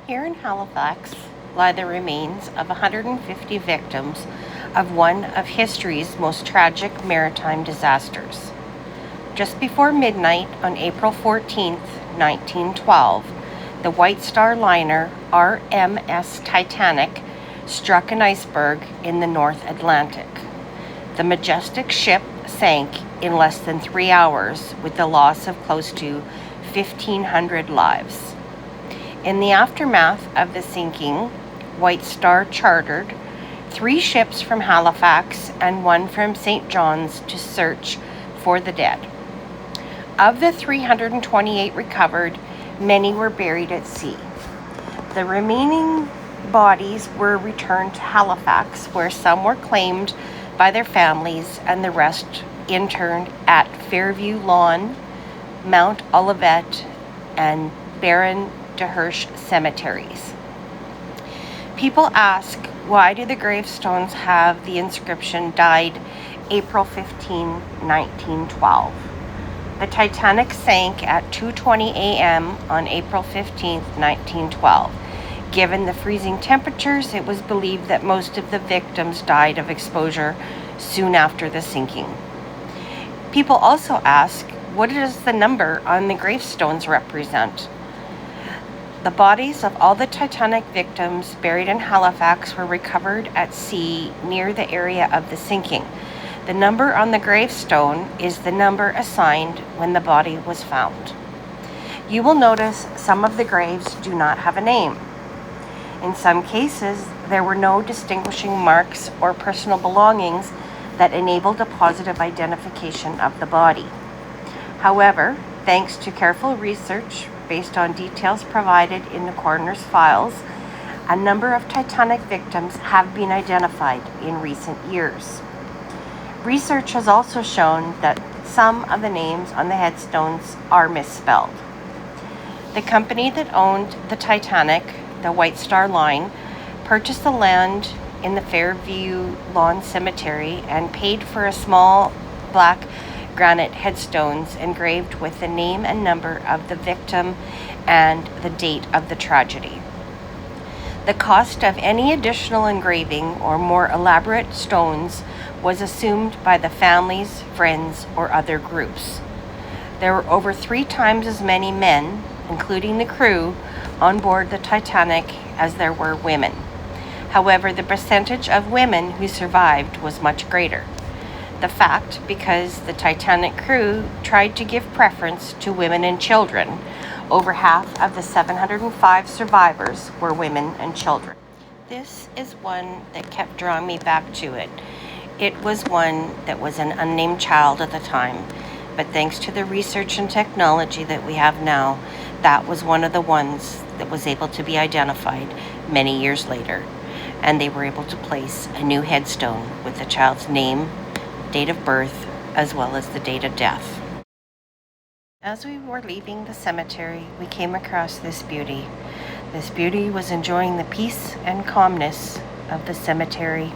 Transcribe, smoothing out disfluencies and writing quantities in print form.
Here in Halifax lie the remains of 150 victims of one of history's most tragic maritime disasters. Just before midnight on April 14, 1912, the White Star liner RMS Titanic struck an iceberg in the North Atlantic. The majestic ship sank in less than 3 hours with the loss of close to 1,500 lives. In the aftermath of the sinking, White Star chartered 3 ships from Halifax and 1 from St. John's to search for the dead. Of the 328 recovered, many were buried at sea. The remaining bodies were returned to Halifax, where some were claimed by their families and the rest interned at Fairview Lawn, Mount Olivet, and Baron de Hirsch cemeteries. People ask, why do the gravestones have the inscription "Died April 15, 1912"? The Titanic sank at 2:20 a.m. on April 15, 1912. Given the freezing temperatures, it was believed that most of the victims died of exposure soon after the sinking. People also ask, what does the number on the gravestones represent? The bodies of all the Titanic victims buried in Halifax were recovered at sea near the area of the sinking. The number on the gravestone is the number assigned when the body was found. You will notice some of the graves do not have a name. In some cases, there were no distinguishing marks or personal belongings that enabled a positive identification of the body. However, thanks to careful research based on details provided in the coroner's files, a number of Titanic victims have been identified in recent years. Research has also shown that some of the names on the headstones are misspelled. The company that owned the Titanic, the White Star Line, purchased the land in the Fairview Lawn Cemetery and paid for a small black granite headstones engraved with the name and number of the victim and the date of the tragedy. The cost of any additional engraving or more elaborate stones was assumed by the families, friends, or other groups. There were over 3 times as many men, including the crew, on board the Titanic as there were women. However, the percentage of women who survived was much greater. The fact because the Titanic crew tried to give preference to women and children. Over half of the 705 survivors were women and children. This is one that kept drawing me back to it. It was one that was an unnamed child at the time, but thanks to the research and technology that we have now, that was one of the ones that was able to be identified many years later, and they were able to place a new headstone with the child's name, date of birth, as well as the date of death. As we were leaving the cemetery, we came across this beauty. This beauty was enjoying the peace and calmness of the cemetery